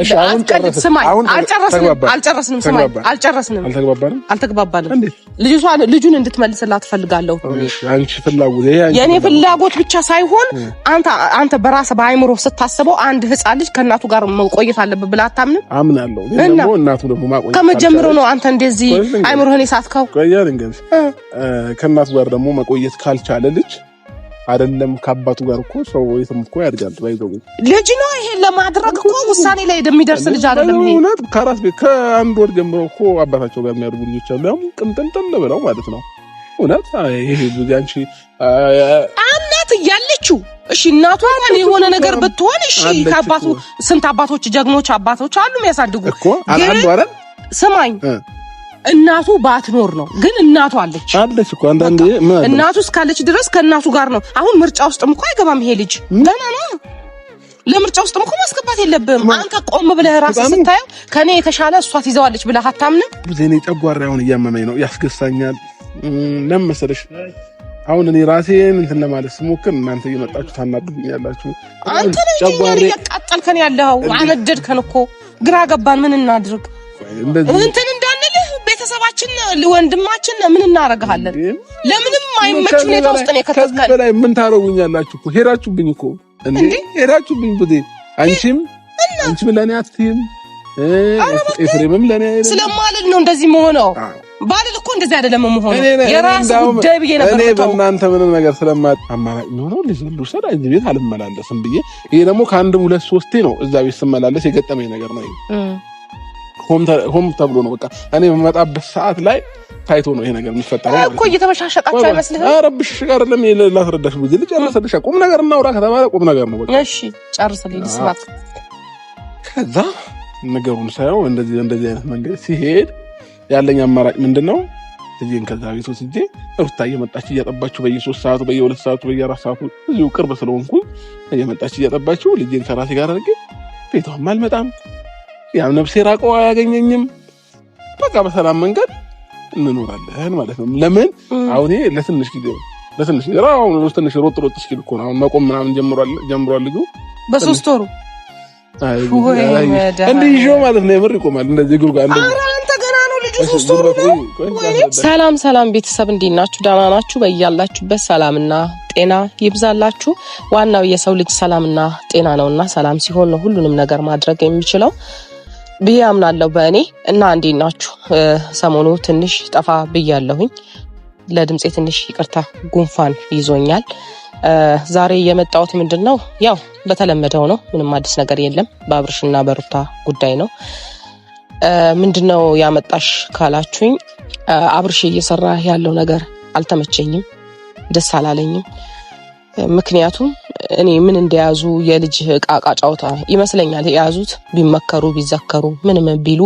እሺ አሁን አልጨረስንም። ልጁን እንድትመልስላት ፈልጋለሁ። አንቺ ፍላጎት የኔ ፍላጎት ብቻ ሳይሆን አንተ በራስህ በአይምሮ ስታስበው አንድ ህፃን ልጅ ከእናቱ ጋር መቆየት አለበት ብለህ አታምንም? አምናለሁ። ደግሞ እናቱ ደግሞ ማቆየት ከመጀመሪያው ነው አንተ እንደዚህ አይምሮህን የሳትከው። ቆያል እንግዲህ ከእናቱ ጋር ደግሞ መቆየት ካልቻለ ልጅ አይደለም ከአባቱ ጋር እኮ ሰው የትም እኮ ያድጋል። ባይዘው ልጅ ነው ይሄን ለማድረግ እኮ ውሳኔ ላይ እንደሚደርስ ልጅ አይደለም። ይሄ እውነት ከራስ ቤት ከአንድ ወር ጀምሮ እኮ አባታቸው ጋር የሚያድጉ ልጆች አሉ። ያው ቅንጥንጥል ብለው ማለት ነው። እውነት ይሄ ልጅ አንቺ እናት እያለችው እሺ እናቷ እንኳን የሆነ ነገር ብትሆን እሺ ከአባቱ ስንት አባቶች ጀግኖች አባቶች አሉ የሚያሳድጉ እኮ አንዱ አይደል? ስማኝ እናቱ ባትኖር ነው ግን እናቱ አለች እኮ አንዳንዴ እናቱ እስካለች ድረስ ከእናቱ ጋር ነው። አሁን ምርጫ ውስጥም እኮ አይገባም ይሄ ልጅ ገና ነው። ለምርጫ ውስጥም እኮ ማስገባት የለብህም አንተ። ቆም ብለህ ራስህ ስታየው ከኔ የተሻለ እሷ ትይዘዋለች ብለህ አታምንም? እኔ ጨጓራውን እያመመኝ ነው፣ ያስገሳኛል። ለምን መሰለሽ አሁን እኔ ራሴን እንትን ለማለት ስሞክር እናንተ እየመጣችሁ ታናዱኛላችሁ። አንተ ነህ እያቃጠልከን ያለኸው። አነደድከን እኮ ግራ ገባን። ምን እናድርግ? እንትን እንዳንልህ ቤተሰባችን ወንድማችን ምን እናረጋለን? ለምንም አይመች ሁኔታ ውስጥ ነው የከተትከን። ከዚህ በላይ ምን ታረጉኛላችሁ እኮ? ሄዳችሁብኝ እኮ እንዴ! ሄዳችሁብኝ ቡዴ። አንቺም ለኔ አትይም ኤፍሬምም ለኔ ስለማልል ነው እንደዚህ መሆነው። ባልል እኮ እንደዚህ አይደለም መሆነው። የራስ ጉዳይ ብዬ ነበር። እኔ በእናንተ ምንም ነገር ስለማአማራጭ ነው ልጅ ልውሰድ ሰዳ እዚህ ቤት አልመላለስም ብዬ ይሄ ደግሞ ከአንድም ሁለት ሶስቴ ነው እዛ ቤት ስመላለስ የገጠመኝ ነገር ነው። ሆም ተብሎ ነው በቃ እኔ በመጣበት ሰዓት ላይ ታይቶ ነው ይሄ ነገር የሚፈጠረው እኮ። እየተበሻሸቃችሁ አይመስልህም? ኧረ ብሽ ጋር አይደለም ላስረዳሽ ብዬ ልጨርሰልሽ። ቁም ነገር እናውራ ከተባለ ቁም ነገር ነው በቃ። እሺ ጨርሰልኝ ልስማት። ከዛ ነገሩን ሳይው እንደዚህ አይነት መንገድ ሲሄድ ያለኝ አማራጭ ምንድነው? ልጄን ከዛ ቤት ወስጄ ሩታ እየመጣች እያጠባችሁ በየ3 ሰዓቱ በየ2 ሰዓቱ በየ4 ሰዓቱ እዚሁ ቅርብ ስለሆንኩ እየመጣች እያጠባችሁ ልጄን ከራሴ ጋር አድርጌ ቤቷም አልመጣም፣ ያም ነፍሴ ራቀው አያገኘኝም። በቃ በሰላም መንገድ እንኖራለን ማለት ነው። ለምን አሁን ይሄ ለትንሽ ጊዜ አሁን ትንሽ ሮጥ እስኪል እኮ ነው። አሁን መቆም ምናምን ጀምሯል ልጁ በ3 ወሩ እንዴ ይዤው ማለት ነው። የምር ይቆማል እንደዚህ እግሩ ጋር እንደዚህ። አንተ ገና ነው ልጁ 3 ወሩ ነው። ሰላም ቤተሰብ እንዴት ናችሁ? ደህና ናችሁ? በእያላችሁበት ሰላምና ጤና ይብዛላችሁ። ዋናው የሰው ልጅ ሰላምና ጤና ነውና ሰላም ሲሆን ነው ሁሉንም ነገር ማድረግ የሚችለው ብዬ አምናለሁ በእኔ እና እንዴት ናችሁ? ሰሞኑ ትንሽ ጠፋ ብያለሁኝ። ለድምጼ ትንሽ ይቅርታ፣ ጉንፋን ይዞኛል። ዛሬ የመጣሁት ምንድነው ያው በተለመደው ነው። ምንም አዲስ ነገር የለም። በአብርሽና በሩታ ጉዳይ ነው። ምንድነው ያመጣሽ ካላችሁኝ አብርሽ እየሰራ ያለው ነገር አልተመቸኝም፣ ደስ አላለኝም። ምክንያቱም እኔ ምን እንደያዙ የልጅ ቃቃ ጫውታ ይመስለኛል የያዙት። ቢመከሩ ቢዘከሩ ምንም ቢሉ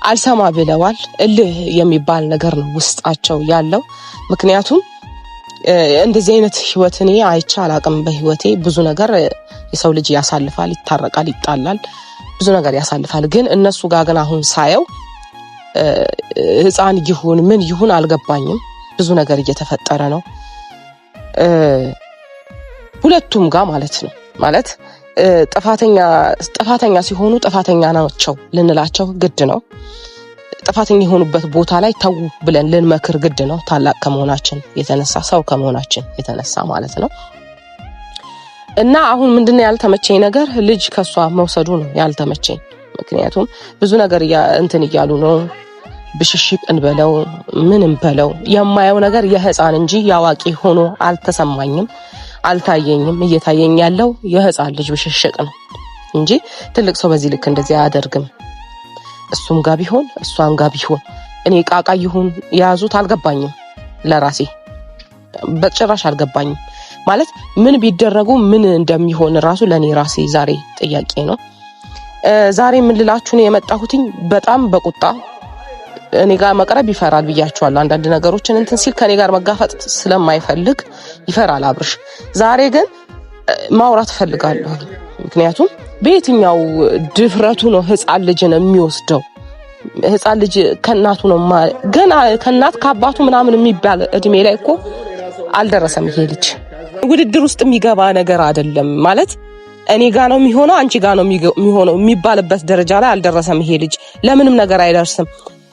አልሰማ ብለዋል። እልህ የሚባል ነገር ነው ውስጣቸው ያለው። ምክንያቱም እንደዚህ አይነት ህይወት እኔ አይቼ አላቅም በህይወቴ። ብዙ ነገር የሰው ልጅ ያሳልፋል፣ ይታረቃል፣ ይጣላል፣ ብዙ ነገር ያሳልፋል። ግን እነሱ ጋር ግን አሁን ሳየው ህፃን ይሁን ምን ይሁን አልገባኝም። ብዙ ነገር እየተፈጠረ ነው ሁለቱም ጋር ማለት ነው። ማለት ጥፋተኛ ሲሆኑ ጥፋተኛ ናቸው ልንላቸው ግድ ነው። ጥፋተኛ የሆኑበት ቦታ ላይ ተው ብለን ልንመክር ግድ ነው። ታላቅ ከመሆናችን የተነሳ ሰው ከመሆናችን የተነሳ ማለት ነው። እና አሁን ምንድነው ያልተመቸኝ ነገር ልጅ ከሷ መውሰዱ ነው ያልተመቸኝ። ምክንያቱም ብዙ ነገር እንትን እያሉ ነው። ብሽሽቅ እንበለው ምንም በለው የማየው ነገር የህፃን እንጂ ያዋቂ ሆኖ አልተሰማኝም፣ አልታየኝም። እየታየኝ ያለው የህፃን ልጅ ብሽሽቅ ነው እንጂ ትልቅ ሰው በዚህ ልክ እንደዚህ አያደርግም። እሱም ጋር ቢሆን እሷም ጋር ቢሆን እኔ ቃቃ ይሁን ያዙት አልገባኝም። ለራሴ በጭራሽ አልገባኝም። ማለት ምን ቢደረጉ ምን እንደሚሆን ራሱ ለኔ ራሴ ዛሬ ጥያቄ ነው። ዛሬ ምን ልላችሁ ነው የመጣሁትኝ በጣም በቁጣ እኔ ጋር መቅረብ ይፈራል ብያችኋለሁ። አንዳንድ ነገሮችን እንትን ሲል ከኔ ጋር መጋፈጥ ስለማይፈልግ ይፈራል አብርሽ። ዛሬ ግን ማውራት ፈልጋለሁ። ምክንያቱም በየትኛው ድፍረቱ ነው ህፃን ልጅን የሚወስደው? ህፃን ልጅ ከናቱ ነው ገና ከናት ከአባቱ ምናምን የሚባል እድሜ ላይ እኮ አልደረሰም ይሄ ልጅ። ውድድር ውስጥ የሚገባ ነገር አይደለም ማለት እኔ ጋር ነው የሚሆነው አንቺ ጋር ነው የሚሆነው የሚባልበት ደረጃ ላይ አልደረሰም። ይሄ ልጅ ለምንም ነገር አይደርስም።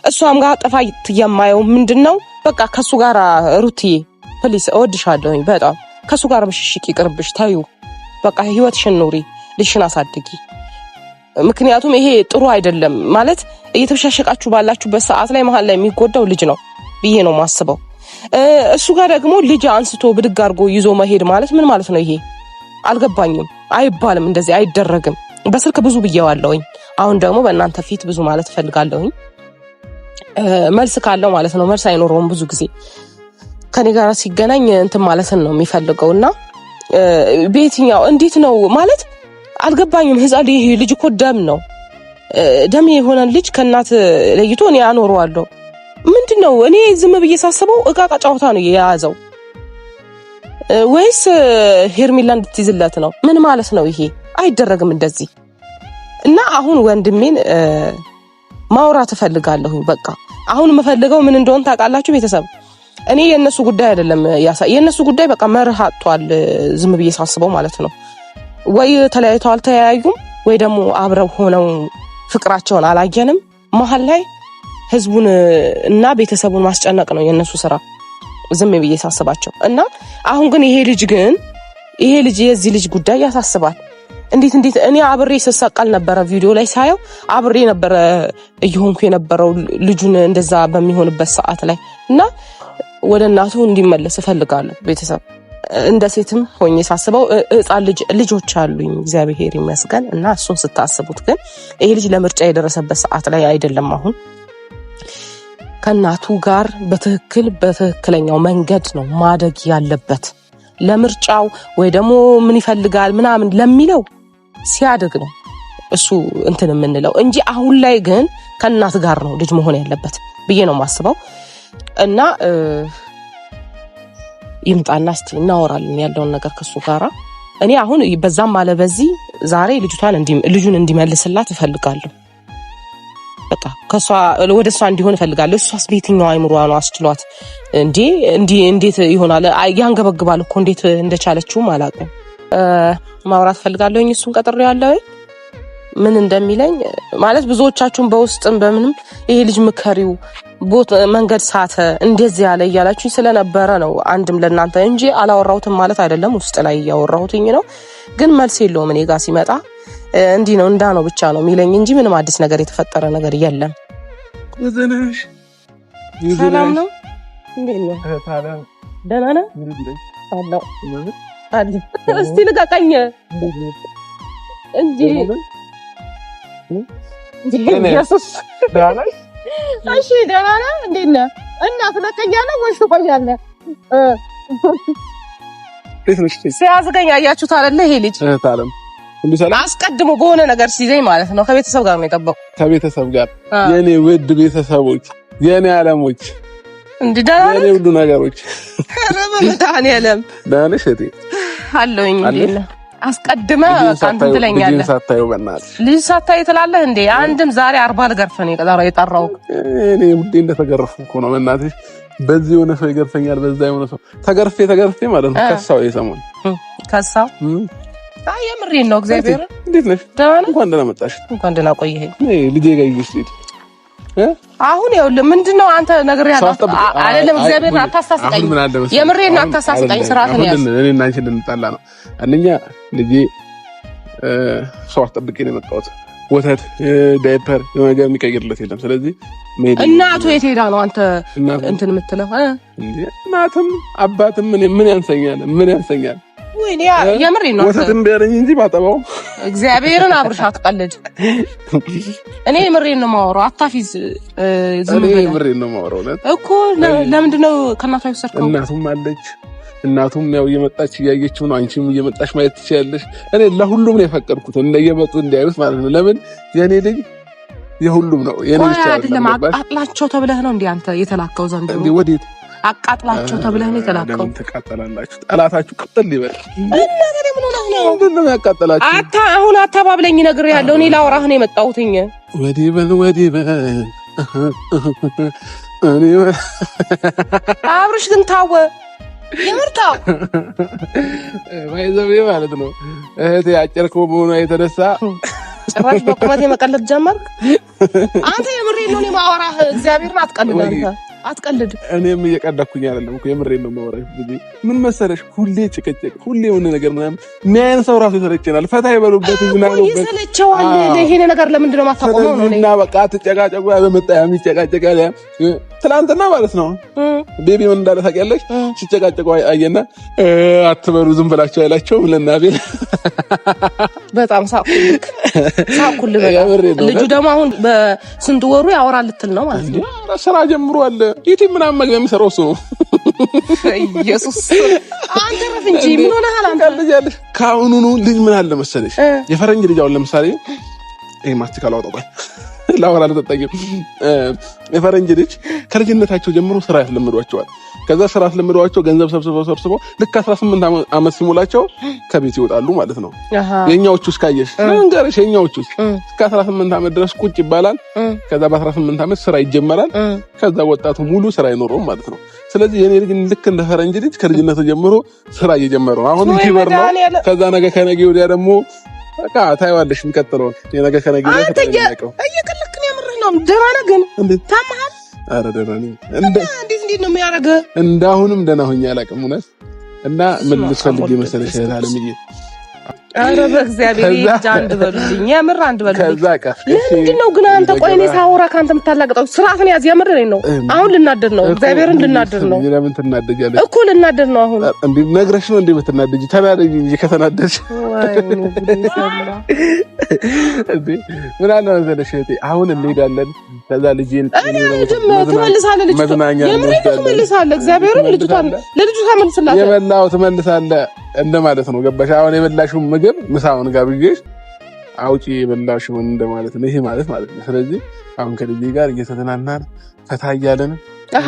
እሷም ጋር ጥፋት የማየው ምንድነው በቃ ከሱ ጋር ሩትዬ ፕሊስ እወድሻለሁኝ በጣም ከሱ ጋር ብሽሽቅ ይቅርብሽ ታዩ በቃ ህይወትሽን ኑሪ ልጅሽን አሳድጊ። ምክንያቱም ይሄ ጥሩ አይደለም ማለት እየተሻሸቃችሁ ባላችሁበት ሰዓት ላይ መሀል ላይ የሚጎዳው ልጅ ነው ብዬ ነው ማስበው። እሱ ጋር ደግሞ ልጅ አንስቶ ብድግ አድርጎ ይዞ መሄድ ማለት ምን ማለት ነው? ይሄ አልገባኝም። አይባልም፣ እንደዚህ አይደረግም። በስልክ ብዙ ብዬዋለሁኝ። አሁን ደግሞ በእናንተ ፊት ብዙ ማለት እፈልጋለሁኝ። መልስ ካለው ማለት ነው። መልስ አይኖረውም። ብዙ ጊዜ ከኔ ጋር ሲገናኝ እንትን ማለትን ነው የሚፈልገውና በየትኛው እንዴት ነው ማለት አልገባኝም። ህፃን ይሄ ልጅ እኮ ደም ነው። ደም የሆነ ልጅ ከእናት ለይቶ እኔ አኖረዋለሁ። ምንድነው? እኔ ዝም ብዬ ሳስበው እቃቃ ጨዋታ ነው የያዘው ወይስ ሄርሜላ እንድትይዝለት ነው? ምን ማለት ነው ይሄ? አይደረግም እንደዚህ። እና አሁን ወንድሜን ማውራት እፈልጋለሁኝ። በቃ አሁን የምፈልገው ምን እንደሆነ ታውቃላችሁ ቤተሰብ? እኔ የነሱ ጉዳይ አይደለም የነሱ ጉዳይ በቃ መርህ አጥቷል። ዝም ብዬ ሳስበው ማለት ነው። ወይ ተለያይተው አልተያዩም ወይ ደግሞ አብረው ሆነው ፍቅራቸውን አላየንም። መሀል ላይ ህዝቡን እና ቤተሰቡን ማስጨነቅ ነው የነሱ ስራ ዝም ብዬ ሳስባቸው። እና አሁን ግን ይሄ ልጅ የዚህ ልጅ ጉዳይ ያሳስባል። እንዴት እኔ አብሬ ስሰቃል ነበረ። ቪዲዮ ላይ ሳየው አብሬ ነበረ እየሆንኩ የነበረው ልጁን እንደዛ በሚሆንበት ሰዓት ላይ እና ወደ እናቱ እንዲመለስ እፈልጋለሁ ቤተሰብ። እንደ ሴትም ሆኜ ሳስበው ህፃን ልጆች አሉኝ እግዚአብሔር ይመስገን። እና እሱን ስታስቡት ግን ይሄ ልጅ ለምርጫ የደረሰበት ሰዓት ላይ አይደለም። አሁን ከእናቱ ጋር በትክክለኛው መንገድ ነው ማደግ ያለበት። ለምርጫው ወይ ደግሞ ምን ይፈልጋል ምናምን ለሚለው ሲያድግ ነው እሱ እንትን የምንለው እንጂ አሁን ላይ ግን ከእናት ጋር ነው ልጅ መሆን ያለበት ብዬ ነው ማስበው። እና ይምጣና እስቲ እናወራለን ያለውን ነገር ከሱ ጋራ። እኔ አሁን በዛም አለ በዚህ ዛሬ ልጁን እንዲመልስላት እፈልጋለሁ። በቃ ከሷ ወደ እሷ እንዲሆን እፈልጋለሁ። እሷስ በየትኛው አይምሯ ነው አስችሏት እንዴት ይሆናል? ያንገበግባል እኮ እንዴት እንደቻለችው አላውቅም። ማውራት እፈልጋለሁ። እሱን ቀጥሬ ያለው ምን እንደሚለኝ ማለት ብዙዎቻችሁን በውስጥም በምንም ይሄ ልጅ ምከሪው መንገድ ሳተ እንደዚህ ያለ እያላችሁኝ ስለነበረ ነው አንድም ለእናንተ እንጂ አላወራሁትም ማለት አይደለም። ውስጥ ላይ እያወራሁትኝ ነው። ግን መልስ የለውም እኔ ጋር ሲመጣ እንዲህ ነው እንዳ ነው ብቻ ነው የሚለኝ እንጂ ምንም አዲስ ነገር የተፈጠረ ነገር የለም። ሰላም ነው? እንዴት ነው? ደህና ነህ? አለው እስቲ ልቀቀኝ እንጂ ኢየሱስ ደህና ነህ? እሺ ደህና ነህ? እንዴት ነህ? እና ትለቀኛለህ ወይስ ትቆያለህ? ሲያዝገኝ አያችሁት አይደለ? ይሄ ልጅ ታለም አስቀድሞ በሆነ ነገር ሲዘኝ ማለት ነው። ከቤተሰብ ጋር ነው የጠበቁ። ከቤተሰብ ጋር የኔ ውድ ቤተሰቦች፣ የኔ ዓለሞች የኔ ሁሉ ነገሮች ረመዳን ያለም ዳንሽ እቴ አለኝ እንዴ አስቀድመ ካንተ ትለኛለህ። ልጅ ሳታይ ትላለህ እንዴ? አንድም ዛሬ 40 ልገርፍ ነው የጠራው። እኔ ውዴ እንደተገረፍኩ እኮ ነው በእናትህ። በዚህ የሆነ ሰው ይገርፈኛል፣ በዛ የሆነ ሰው ተገርፌ ማለት ነው። ከሳው የሰሞን ከሳው አይ የምሬን ነው። እግዚአብሔር እንዴት ነሽ? ደህና ነህ? እንኳን ደህና መጣሽ። እንኳን ደህና ቆየኸኝ። ልጄ ጋር ይስጥልኝ። አሁን ይኸውልህ ምንድነው አንተ ነግሬሃለሁ አይደለም? እግዚአብሔር አታሳስቀኝ፣ የምሬን ነው አታሳስቀኝ። ስርዓትን ያዝ። እኔ እና አንቺ እንጣላ ነው። አንደኛ ልጄ ሰው አስጠብቄ ነው የመጣሁት። ወተት ዳይፐር ነገር የሚቀይርለት የለም። ስለዚህ እናቱ የት ሄዳ ነው አንተ እንትን የምትለው? እናትም አባትም ምን ያንሰኛል? ወይኔ የምሬን ነው። ወተትም ቢያለኝ እንጂ ባጠባው እግዚአብሔርን አብርሽ አትቀልድ። እኔ የምሬን ነው የማወራው። አታፊዝ ዝም ብለህ የምሬን ነው የማወራው እኮ። ለምንድን ነው ከእናቷ የወሰድከው? እናቱም አለች። እናቱም ያው እየመጣች እያየችው ነው። አንቺም እየመጣች ማየት ትችያለሽ። እኔ ለሁሉም ነው የፈቀድኩት እንደየመጡ እንዲያዩት ማለት ነው። ለምን የኔ ልጅ የሁሉም ነው። የኔ ብቻ አይደለም። አቃጥላቸው ተብለህ ነው እንዴ አንተ የተላከው ዘንድሮ? እንዴ ወዴት አቃጥላቸው ተብለህ ነው የተላከው? ለምን ተቃጠላላችሁ? ጠላታችሁ ቅጥል ይበል። እና ታዲያ ምን ሆነህ ነው? ምንድነው ያቃጠላችሁ? አሁን አታባብለኝ ነገር ያለው እኔ ላወራህ ነው የመጣሁትኝ። ወዲህ በል አብርሽ ግን ታወ የምርታው ባይዘው ማለት ነው እህቴ አጨርከው በሆነ የተነሳ ጭራሽ በቁመት የመቀለድ ጀመርክ አንተ። የምሬን ነው የማወራህ። እግዚአብሔርን አትቀልድ አንተ አትቀልድ። እኔም እየቀዳኩኝ አይደለም እኮ የምሬን ነው የማወራህ። ምን መሰለሽ ሁሌ ጭቅጭቅ፣ ሁሌ የሆነ ነገር ምናምን የሚያየን ሰው ራሱ ይሰለቸናል። ፈታ ይበሉበት ይዝናኑበት ይሰለቸዋል። ይሄን ነገር ለምንድን ነው የማታቆመው ነው እና በቃ ተጨቃጨቁ። በመጣያም ይጨቃጨቃል። ትናንትና ማለት ነው ቤቢ ምን እንዳለ ታውቂያለሽ? ሲጨቃጨቁ አየና አትበሉ ዝም ብላችሁ አይላቸውም ለናቤል በጣም ሳቁልክ ልጁ ደግሞ አሁን በስንት ወሩ ያወራል ልትል ነው ማለት ነው። ስራ ጀምሯል። ይሄ ምናምን መግቢያ የሚሰራው እሱ ነው። ኢየሱስ አንተ ረፍ እንጂ ምን ሆነሃል አንተ? ልጅ ካሁኑኑ ልጅ ምን አለ መሰለሽ የፈረንጅ ልጅ አሁን ለምሳሌ ይሄ ማስቲካ ላውጣው ላወራ አልተጠየቁ የፈረንጅ ልጅ ከልጅነታቸው ጀምሮ ስራ ያስለምዷቸዋል። ከዛ ስራ ያስለምዷቸው ገንዘብ ሰብስበው ልክ 18 ዓመት ሲሞላቸው ከቤት ይወጣሉ ማለት ነው። የኛዎቹ እስካየሽ እንገርሽ የኛዎቹ እስከ 18 ዓመት ድረስ ቁጭ ይባላል። ከዛ በ18 ዓመት ስራ ይጀመራል። ከዛ ወጣቱ ሙሉ ስራ አይኖረውም ማለት ነው። ስለዚህ የኔ ልጅ ልክ እንደ ፈረንጅ ልጅ ከልጅነቱ ጀምሮ ስራ እየጀመረው አሁን ሲበር ነው። ከዛ ነገ ከነገ ወዲያ ደግሞ በቃ ታይዋለሽ የሚቀጥለው የነገ ከነገ ወዲያ ተጠያቀው እየቀለክን ያምርህ ነው። ደህና ነህ ግን ታማሃል? ኧረ ደህና ነኝ። እንዴት ነው የሚያደርገህ? እንዳሁንም ደህና ሆኜ አላውቅም እውነት። እና ምን ልትፈልጊ መሰለሽ አለምዬ? ኧረ በእግዚአብሔር ይጃ አንድ በሉልኝ፣ የምር አንድ በሉልኝ። ከዛ ቀፍ ምንድን ነው ግን አንተ? ቆይ እኔ ሳወራ ከአንተ የምታላቅጠው ስርዓትን ያዝ። የምር ነው አሁን ልናደድ ነው። እግዚአብሔርን ልናደድ ነው። ለምን ትናደጃለሽ እኮ? ልናደድ ነው አሁን። እንዴ ነግረሽ ነው እንዴ ብትናደጂ? ተናደጂ እንጂ ከተናደድሽ ምን አለ መሰለሽ እህቴ አሁን እንሄዳለን። ከዛ ልጄን ትመልሳለህ፣ ልጅ ትመልሳለህ። እግዚአብሔርን ለልጁ ተመልስላት። የበላው ትመልሳለህ እንደማለት ነው። ገባሽ? አሁን የበላሽው ምግብ ምሳውን ጋብዬሽ አውጪ የበላሽውን እንደማለት ነው። ይሄ ማለት ነው። ስለዚህ አሁን ከልጄ ጋር እየተዝናናን ፈታ እያለን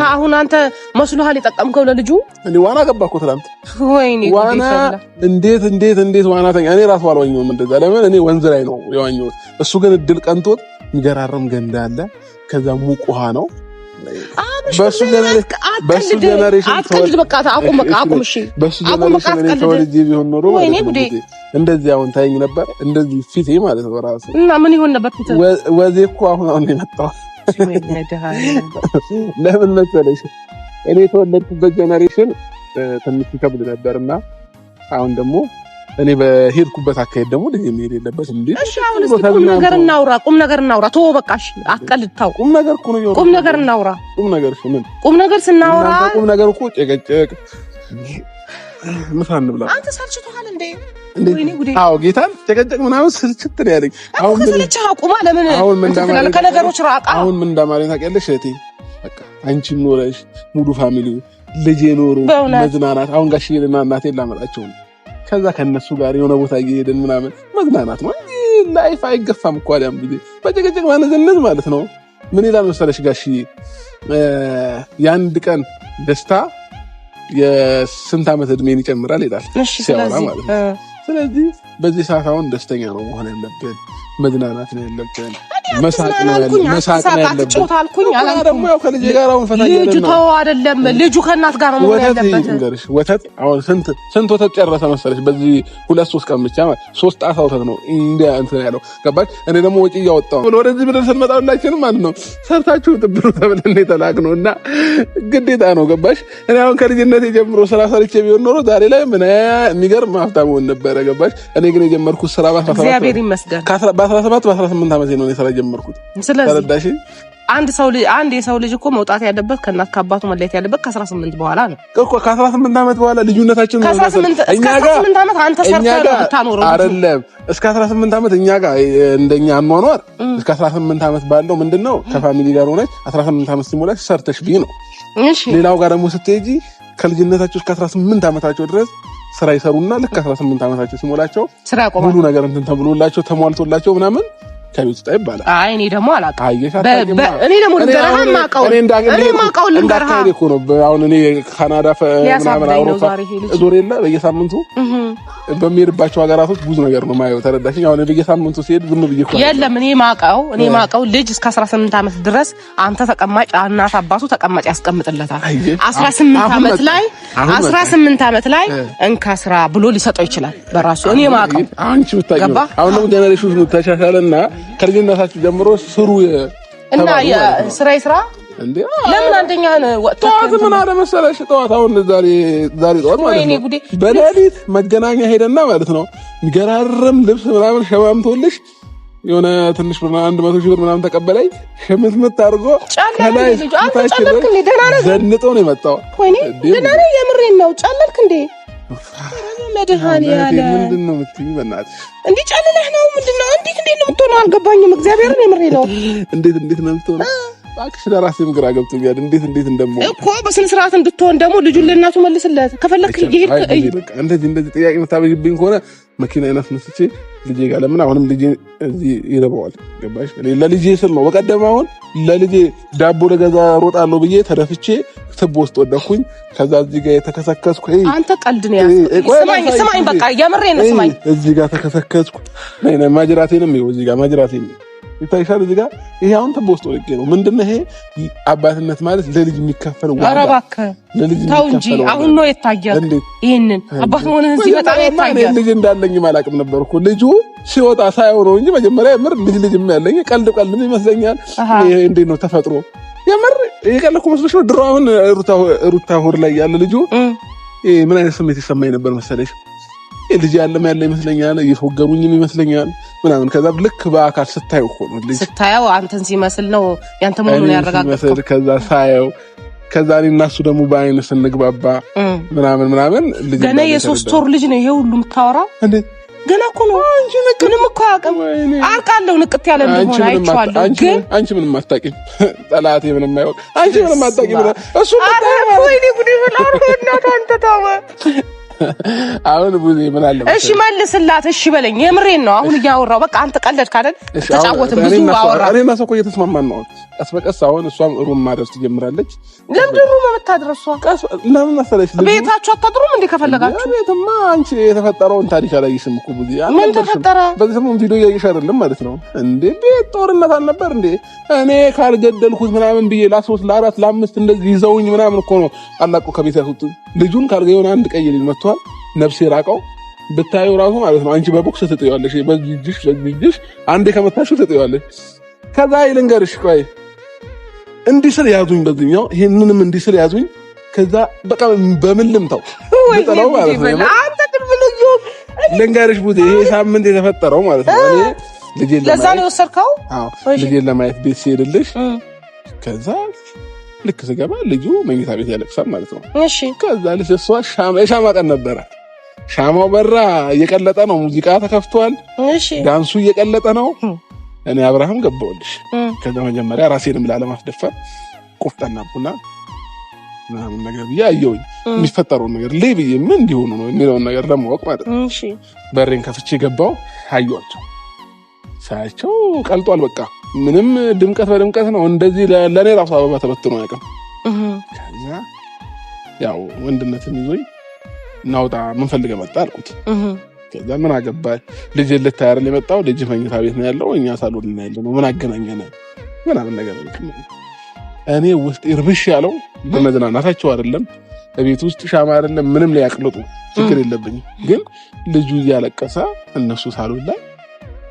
አሁን አንተ መስሎሃል የጠቀምከው ለልጁ? እንዴ ዋና ገባኩ ትናንት። ወይኔ ዋና እንዴት ዋናተኛ እኔ ራሱ አልዋኘሁም እንደዛ። ለምን እኔ ወንዝ ላይ ነው የዋኘሁት። እሱ ግን እድል ቀንቶት የሚገራርም ገንዳ አለ። ከዛ ሙቅ ውሃ ነው። በሱ ጀነሬሽን አትቀልድ። በቃ አቁም። እሺ በሱ ጀነሬሽን እኔ ተወልጄ ቢሆን ኖሮ እንደዚህ አሁን ታይኝ ነበር። እንደዚህ ፊቴ ማለት ነው ራሱ እና ምን ይሆን ነበር ፊቴ? ወዜ እኮ አሁን የመጣው ለምን መሰለሽ እኔ የተወለድኩበት ጀነሬሽን ትንሽ ይከብድ ነበርና አሁን ደግሞ እኔ በሄድኩበት አካሄድ ደግሞ የሚሄድ የለበት እንዴ። እሺ አሁን እስኪ ቁም ነገር እናውራ። ተው በቃ እሺ፣ አትቀልድ። ተው ቁም ነገር እኮ ነው። ቁም ነገር እናውራ። ቁም ነገር ስናወራ ቁም ነገር እኮ ጨቀጨቅ ምሳ እንብላ። አንተ ሰልችቶሃል እንዴ? አዎ ጌታን ጨቀጨቅ ምናምን ስልችት ነው ያለኝ። አሁን ከሰለችህ አቁማ። ለምን ከነገሮች ራቃ? አሁን ምን እንዳማረኝ ታውቂያለሽ እህቴ? በቃ አንቺም ኖረሽ ሙሉ ፋሚሊ ልጄ ኖሮ መዝናናት። አሁን ጋሽዬና እናቴን ላመጣቸው ነው። ከዛ ከነሱ ጋር የሆነ ቦታ እየሄድን ምናምን መዝናናት ነው። ላይፍ አይገፋም እኮ አዲያም ጊዜ በጭቅጭቅ ማነዝነት ማለት ነው። ምን ይላል መሰለሽ ጋሽዬ የአንድ ቀን ደስታ የስንት ዓመት እድሜን ይጨምራል ይላል ሲያወራ ማለት ነው። ስለዚህ በዚህ ሰዓት አሁን ደስተኛ ነው መሆን ያለብን፣ መዝናናት ነው ያለብን፣ መሳቅ ነው ያለብን። ደግሞ ያው ከልጄ ጋር አሁን ፈታ ልጁ ተው አይደለም ልጁ ከእናት ጋር ነው መሆን ያለበት። እንግዲህ ወተት አሁን ስንት ወተት ጨረሰ መሰለሽ? በዚህ 2-3 ቀን ብቻ 3 ጣሳ ወተት ነው እንደ እንትን ያለው ገባች። እኔ ደግሞ ወጪ እያወጣሁ ወደዚህ ብለን ስንመጣላችንም ማለት ነው ሰርታችሁ ጥብሩ ተብለን የተላክነው እና ግዴታ ነው ገባሽ። እኔ አሁን ከልጅነቴ ጀምሮ ስራ ሰርቼ ቢሆን ኖሮ ዛሬ ላይ ምን የሚገርም ሀብታም ሆን ነበረ ገባሽ። እኔ ግን የጀመርኩት ስራ እግዚአብሔር ይመስገን በ18 ዓመቴ ነው ስራ ጀመርኩት። ስለዚህ አንድ የሰው ልጅ እኮ መውጣት ያለበት ከእናት ከአባቱ መለየት ያለበት ከ18 በኋላ ነው እኮ። ከ18 ዓመት በኋላ ልዩነታችን ነው። እኛ ጋር 18 ዓመት አንተ ሰርተህ ነው የምታኖረው አይደለም። እስከ 18 ዓመት እኛ ጋር እንደኛ አኗኗር እስከ 18 ዓመት ባለው ምንድነው ከፋሚሊ ጋር ሆነሽ 18 ዓመት ሲሞላሽ ሰርተሽ ቢ ነው። እሺ ሌላው ጋር ደግሞ ስትሄጂ ከልጅነታቸው እስከ 18 ዓመታቸው ድረስ ስራ ይሰሩና ልክ 18 ዓመታቸው ሲሞላቸው ስራ ያቆማሉ። ሙሉ ነገር እንትን ተብሎላቸው ተሟልቶላቸው ምናምን ከቤት ውጣ ይባላል። አይ እኔ ደግሞ አላውቅም። እኔ ደግሞ ልንገርህ ማውቀው ልንገርህ እኮ ነው። አሁን እኔ ካናዳ ምናምን አውሮፓ ዞር የለ በየሳምንቱ በሚሄድባቸው ሀገራቶች ብዙ ነገር ነው ማየው። ተረዳሽኝ? አሁን በየሳምንቱ ሲሄድ ዝም ብዬ እኮ የለም እኔ ማውቀው ልጅ እስከ 18 ዓመት ድረስ አንተ ተቀማጭ እናት አባቱ ተቀማጭ ያስቀምጥለታል። 18 ዓመት ላይ እንካ ስራ ብሎ ሊሰጠው ይችላል በራሱ። እኔ ማውቀው አንቺ ብታውቂው አሁን ነው ጀነሬሽኑ ተሻሻለና ከልጅነታችሁ ጀምሮ ስሩ እና ስራ እንዴ ለምን አንደኛ ጠዋት ምን አለ መሰለሽ ጠዋት አሁን ዛሬ ጠዋት ማለት ነው በሌሊት መገናኛ ሄደና ማለት ነው የሚገራርም ልብስ ምናምን ሸማምቶልሽ የሆነ ትንሽ ብር 100 ሺህ ብር ምናምን ተቀበለኝ ሸምትምት አድርጎ ከላይ ዘንጦ ነው የመጣው። ወይኔ ደህና ነኝ የምሬን ነው። ጫለልክ እንዴ መድኃኒዓለም ምንድን ነው የምትይኝ? በእናትሽ እንዴ ጫለለህ ነው ምንድን ነው? እንዴት ነው የምትሆነው? አልገባኝም። እግዚአብሔርን የምሬን ነው። እንዴት ነው የምትሆነው? እባክሽ ለራሴም ግራ ገብቶኛል። እንዴት እንደምሆን እኮ በስነ ስርዓት እንድትሆን ደግሞ ልጁን ለእናቱ መልስለት ከፈለክ ይሄድ። እንደዚህ ጥያቄ የምታበይብኝ ከሆነ መኪና አይነት መስቼ ልጄ ጋር ለምን አሁንም ልጄ እዚህ ይረባዋል። ገባሽ? እኔ ለልጄ ስል ነው። በቀደም አሁን ለልጄ ዳቦ ለገዛ ሮጣለሁ ብዬ ተደፍቼ ትቦ ውስጥ ወደኩኝ። ከዛ እዚህ ጋር የተከሰከስኩ አንተ ቀልድ ነው ያዝ። ስማኝ በቃ የምሬን ነው። ስማኝ እዚህ ጋር ተከሰከስኩ። ነይ ማጅራቴንም ይኸው እዚህ ጋር ማጅራቴን ይታይሻል። እዚህ ጋር ይሄ አሁን ትቦ ውስጥ ወድቄ ነው። ምንድነው ይሄ? አባትነት ማለት ለልጅ የሚከፈል ዋጋ። ኧረ እባክህ ተው እንጂ አሁን ነው የታየው። ይሄንን አባት ሆነህ እዚህ በጣም የታየው። ልጅ እንዳለኝ አላውቅም ነበር እኮ ልጁ ሲወጣ ሳይሆን ነው እንጂ መጀመሪያ የምር ልጅ የሚያለኝ ቀልድ ይመስለኛል። ይሄ እንዴት ነው ተፈጥሮ? የምር የቀለኩ መስሎሽ ነው? ድሮ አሁን ሩታ ሆር ላይ ያለ ልጁ ምን አይነት ስሜት ይሰማኝ ነበር መሰለሽ? ልጅ ያለም ያለ ይመስለኛል፣ እየፎገሩኝም ይመስለኛል ምናምን። ከዛ ልክ በአካል ስታየው እኮ ነው ልጅ ስታየው አንተን ሲመስል ነው ያንተ መሆኑን ያረጋግጣል። ከዛ ሳየው ከዛ እኔና እሱ ደግሞ በአይን ስንግባባ ምናምን ልጅ ገና የ3 ወር ልጅ ነው ይሄ ሁሉ የምታወራው እንዴ? ገና እኮ ነው። ምንም እኮ አያውቅም። አውቃለሁ ንቅት ያለ እንደሆነ አይቼዋለሁ። ግን አንቺ ምንም አታውቂም። ጠላቴ ምንም አይወቅ። አንቺ ምንም አታውቂም። እሱ ወይኔ ጉዴ ብላር እናት አንተ ታወ አሁን ብዙ ምን አለ እሺ መልስላት። እሺ በለኝ። የምሬን ነው። አሁን እያወራው በቃ አንተ ቀለድክ አይደል? ተጫወትን ብዙ አወራ። እኔ እና ሰው እኮ እየተስማማን ነው። ቀስ በቀስ አሁን እሷም ሩም ማድረስ ትጀምራለች። ለምን ሩም የምታድረሷ? ለምን መሰለሽ ቤታችሁ አታድሩም እንዴ? ከፈለጋችሁ ቤትማ አንቺ የተፈጠረውን ታሪክ አላየሽም እኮ ብዙ ምን ተፈጠረ? በዚህ ሰሞን ቪዲዮ እያየሽ አይደለም ማለት ነው እንዴ? ቤት ጦርነት አልነበር እንዴ? እኔ ካልገደልኩት ምናምን ብዬ ለ3 ለ4 ለ5 እንደዚህ ይዘውኝ ምናምን እኮ ነው አላቆ ከቤት ያስወጡኝ። ልጁን ካልገየውን አንድ ቀይ ልጅ መጥቷል። ነፍሴ ራቀው ብታዩ ራሱ ማለት ነው። አንቺ በቦክስ ትጥያለሽ። በዚህ እጅሽ አንዴ ከመታሽው ትጥያለሽ። ከዛ ይልንገርሽ ቆይ እንዲህ ስል ያዙኝ፣ በዚህኛው ይሄንንም እንዲህ ስል ያዙኝ። ከዛ በቃ በምን ልምታው ልጠላው ማለት ነው። አንተ ግን ብለዩ ልንገርሽ ቡዜ ይሄ ሳምንት የተፈጠረው ማለት ነው። እኔ ልጄን ለዛ ነው የወሰድከው? አዎ ልጄን ለማየት ቤት ሲሄድልሽ ከዛ ልክ ስገባ ልጁ መኝታ ቤት ያለቅሳል ማለት ነው። እሺ ከዛ ልጅ እሷ የሻማ ቀን ነበረ። ሻማው በራ እየቀለጠ ነው። ሙዚቃ ተከፍቷል። እሺ ዳንሱ እየቀለጠ ነው። እኔ አብርሃም ገባሁልሽ። ከዛ መጀመሪያ ራሴንም ላለማስደፈር ቁፍጠና ቡና ምናምን ነገር ብዬ አየሁኝ። የሚፈጠረውን ነገር ላይ ብዬ ምን እንዲሆኑ ነው የሚለውን ነገር ለማወቅ ማለት ነው። እሺ በሬን ከፍቼ ገባሁ። አየኋቸው። ሳያቸው ቀልጧል። በቃ ምንም ድምቀት በድምቀት ነው። እንደዚህ ለኔ ራሱ አበባ ተበትኖ ያውቃል። ከዛ ያው ወንድነትን ይዞኝ እናውጣ ምን ፈልገህ መጣ አልኩት። ከዛ ምን አገባህ ልጅ ልታይ አይደል የመጣው? ልጅ መኝታ ቤት ነው ያለው፣ እኛ ሳሎን ላይ ያለው ነው። ምን አገናኘን ምናምን ነገር እኔ ውስጥ ይርብሽ ያለው በመዝናናታቸው አይደለም። በቤት ውስጥ ሻማ አይደለም ምንም ላይ ያቅልጡ ችግር የለብኝም። ግን ልጁ እያለቀሰ እነሱ ሳሎን ላይ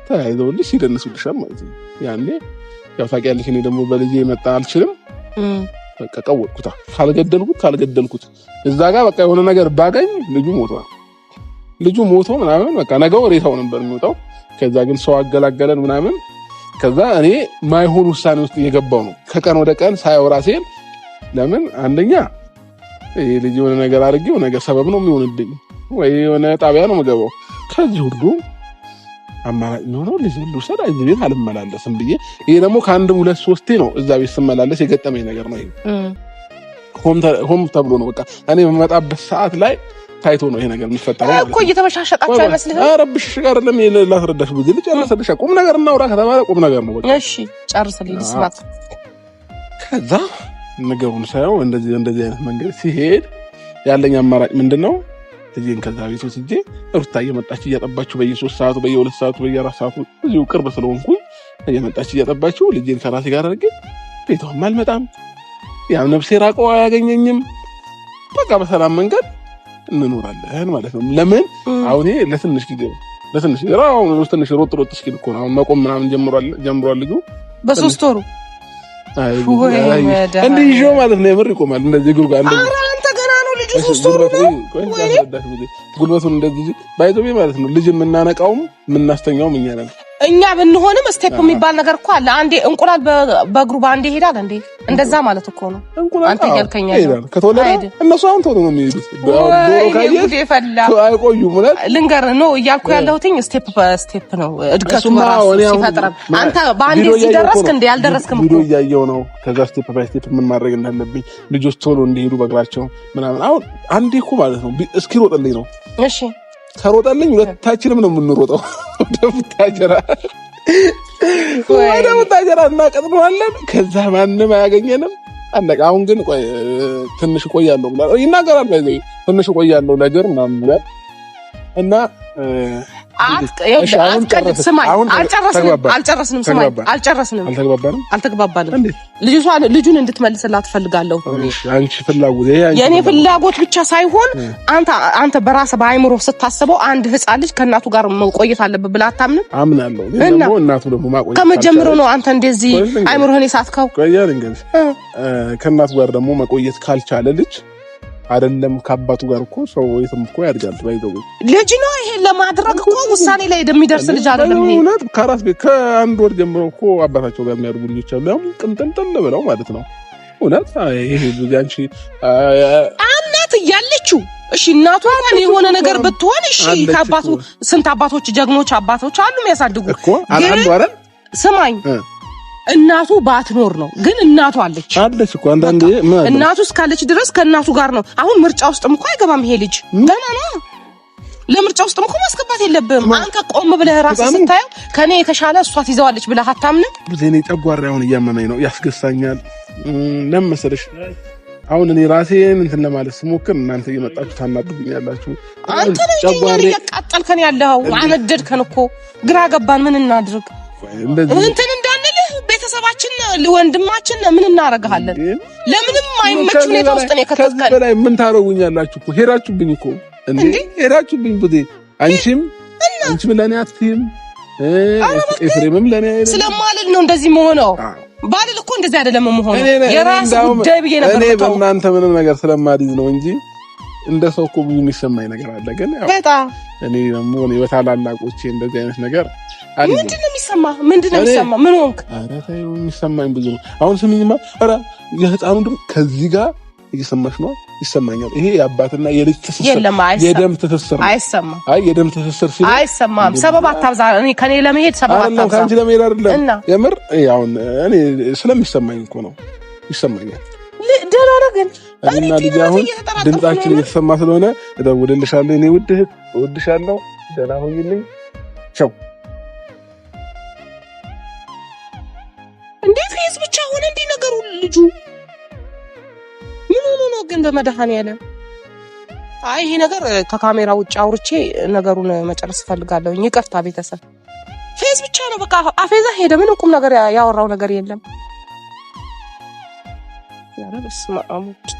ተያይዘውልሽ ይደንሱልሻል ማለት ነው። ያኔ ያው ታውቂያለሽ፣ እኔ ደግሞ በልጄ መጣ አልችልም። በቃ ቀወጥኩታ። ካልገደልኩት እዛ ጋር በቃ የሆነ ነገር ባገኝ ልጁ ሞቶ ምናምን በቃ ነገው ሬታው ነበር የሚወጣው። ከዛ ግን ሰው አገላገለን ምናምን። ከዛ እኔ ማይሆን ውሳኔ ውስጥ እየገባው ነው። ከቀን ወደ ቀን ሳየው ራሴን ለምን አንደኛ ይሄ ልጅ የሆነ ነገር አድርጌው ነገር ሰበብ ነው የሚሆንብኝ ወይ የሆነ ጣቢያ ነው የምገባው። ከዚህ ሁሉ አማራጭ ነው ልጅ ልውሰድ እዚህ ቤት አልመላለስም ብዬ ይሄ ደግሞ ከአንድም 2-3 ነው እዛ ቤት ስመላለስ የገጠመኝ ነገር ነው። ሆም ተብሎ ነው። በቃ እኔ በመጣበት ሰዓት ላይ ታይቶ ነው ይሄ ነገር የሚፈጠረው እኮ። እየተበሻሸቃችሁ አይመስልህም? ረብሽ ጋር አይደለም ላስረዳሽ። ብዙ ልጨርሰልሽ። ቁም ነገር እናውራ ከተባለ ቁም ነገር ነው። በቃ እሺ ጨርስልኝ ልስማት። ከዛ ነገሩን ሳየው እንደዚህ አይነት መንገድ ሲሄድ ያለኝ አማራጭ ምንድነው? ልጄን ከዛ ቤት ወስጄ ሩታ እየመጣች እያጠባችሁ በየ3 ሰዓቱ በየ2 ሰዓቱ በየ4 ሰዓቱ እዚሁ ቅርብ ስለሆንኩኝ እየመጣች እያጠባችሁ ልጄን ከራሴ ጋር አድርጌ ቤቷም አልመጣም፣ ያው ነፍሴ ራቀው አያገኘኝም። በቃ በሰላም መንገድ እንኖራለን ማለት ነው። ለምን አሁን ይሄ ለትንሽ ጊዜ ነው። አሁን ትንሽ ሮጥ እስኪል እኮ ነው። አሁን መቆም ምናምን ጀምሯል ልጁ በ3 ወሩ። እንዲህ ይዤው ማለት ነው። የምር ይቆማል እንደዚህ ጉልጓል እንደዚህ። አንተ ገና ነው ልጁ 3 ወሩ ነው። ጉልበቱን እንደዚህ ባይዞቤ ማለት ነው። ልጅ የምናነቃውም የምናስተኛውም እኛ ነን። እኛ ብንሆንም ስቴፕ የሚባል ነገር እኮ አለ። አንዴ እንቁላል በእግሩ ባንዴ ይሄዳል እንዴ? እንደዛ ማለት እኮ ነው። አንተ እያልከኝ አይደል? ከተወለደ እነሱ አሁን ተወለደ ነው የሚሄዱት። ዶሮ ካየህ አይቆዩም። ማለት ልንገርህ ነው እያልኩ ያለሁትኝ ስቴፕ በስቴፕ ነው እድገቱ በራሱ ሲፈጥር። አንተ ባንዴ ሲደረስክ እንዴ? ያልደረስክም እኮ ቪዲዮ እያየሁ ነው። ከዛ ስቴፕ ባይ ስቴፕ ምን ማድረግ እንዳለብኝ ልጆች ቶሎ እንዲሄዱ በእግራቸው ምናምን። አሁን አንዴ እኮ ማለት ነው እስኪሮጥልኝ ነው። እሺ ከሮጠልኝ ሁለታችንም ነው የምንሮጠው ወደ ቡታጀራ እናቀጥነዋለን። ከዛ ማንም አያገኘንም። አንደቃ አሁን ግን ቆይ ትንሽ ቆያለሁ ብላ ይናገራል። ባይዘይ ትንሽ ቆያለሁ ነገር ምናምን ብላ እና አልተግባባንም። ልጁን እንድትመልስላት ፈልጋለሁ። አንቺ ፍላጎት የኔ ፍላጎት ብቻ ሳይሆን አንተ በራስህ በአይምሮ ስታስበው አንድ ህፃን ልጅ ከእናቱ ጋር መቆየት አለበት ብለህ አታምንም? አምናለሁ። ደግሞ እናቱ ደግሞ ማቆየት ከመጀመሪያው ነው አንተ እንደዚህ አይምሮህን የሳትከው። ከእናቱ ጋር ደግሞ መቆየት ካልቻለ ልጅ አይደለም ከአባቱ ጋር እኮ ሰው የትም እኮ ያድጋል። ባይዘው ልጅ ነው። ይሄን ለማድረግ እኮ ውሳኔ ላይ እንደሚደርስ ልጅ አይደለም። ይሄ እውነት ከአራስ ቤት ከአንድ ወር ጀምሮ እኮ አባታቸው ጋር የሚያድጉ ልጆች አሉ። ያው ቅንጥንጥል ብለው ማለት ነው። እውነት ይሄ ልጅ አንቺ እናት እያለችው እሺ፣ እናቷ እንኳን የሆነ ነገር ብትሆን እሺ፣ ከአባቱ ስንት አባቶች ጀግኖች አባቶች አሉ የሚያሳድጉ እኮ አንዱ አይደል? ስማኝ እናቱ ባትኖር ነው። ግን እናቱ አለች እኮ አንዳንዴ እናቱ እስካለች ድረስ ከእናቱ ጋር ነው። አሁን ምርጫ ውስጥም እኮ አይገባም ይሄ ልጅ ገና ነው። ለምርጫ ውስጥም እኮ ማስገባት የለብህም አንተ። ቆም ብለህ ራስህ ስታየው ከኔ የተሻለ እሷ ትይዘዋለች ብለህ አታምንም? እኔ ጨጓራውን እያመመኝ ነው፣ ያስገሳኛል። ለምን መሰለሽ አሁን እኔ ራሴን እንትን ለማለት ስሞክር እናንተ እየመጣችሁ ታናዱብኛላችሁ። አንተ ጨጓራዬ እያቃጠልከን ያለው አነደድከን እኮ ግራ ገባን። ምን እናድርግ? እንትን እንዳንልህ ቤተሰባችን ወንድማችን ምን እናረጋለን? ለምንም አይመች ሁኔታ ውስጥ ነው የከተትከን። ከዚህ በላይ ምን ታረጉኛላችሁ እኮ? ሄዳችሁብኝ እኮ እንዴ! ሄዳችሁብኝ ቡዴ። አንቺም ለኔ አትይም፣ ኤፍሬምም ለኔ አይደለም። ስለማልል ነው እንደዚህ መሆነው። ባልል እኮ እንደዚህ አይደለም መሆነው። የራስ ጉዳይ ብዬ ነበር። እኔ በእናንተ ምንም ነገር ስለማልይዝ ነው እንጂ እንደ ሰው እኮ ብዙ የሚሰማኝ ነገር አለ። ግን ያው በጣም እኔ ደግሞ በታላላቆቼ እንደዚህ አይነት ነገር ምንድነው የሚሰማ? ምን ሆንክ? ኧረ ተይው፣ የሚሰማኝ ብዙ ነው። አሁን ስሚኝማ፣ ኧረ የህፃኑ ድምፅ ከዚህ ጋር እየሰማሽ ነው? ይሰማኛል። ይሄ የአባትና የልጅ ትስስር የደም ትስስር አይሰማም። አይ የደም ትስስር ሲል አይሰማም። ሰበብ አታብዛ። እኔ ከኔ ለመሄድ ሰበብ አታብዛ። ካንቺ ለመሄድ አይደለም የምር አሁን እኔ ስለሚሰማኝ እኮ ነው። ይሰማኛል። ደህና ነህ ግን? እና ልጅ አሁን ድምጻችን እየተሰማ ስለሆነ እደውልልሻለሁ። እኔ ውድ እህት እወድሻለሁ። ደህና ሁኚልኝ። ቻው። እንዴት ፌዝ ብቻ ሆነ እንዲህ ነገሩ? ልጁ ምን ሆኖ ነው ግን? በመድኃኒዓለም አይ ይሄ ነገር ከካሜራ ውጭ አውርቼ ነገሩን መጨረስ እፈልጋለሁ። ይቅርታ ቤተሰብ። ፌዝ ብቻ ነው በቃ አፌዛ ሄደ። ምን ቁም ነገር ያወራው ነገር የለም። ያረበስ ማአሙት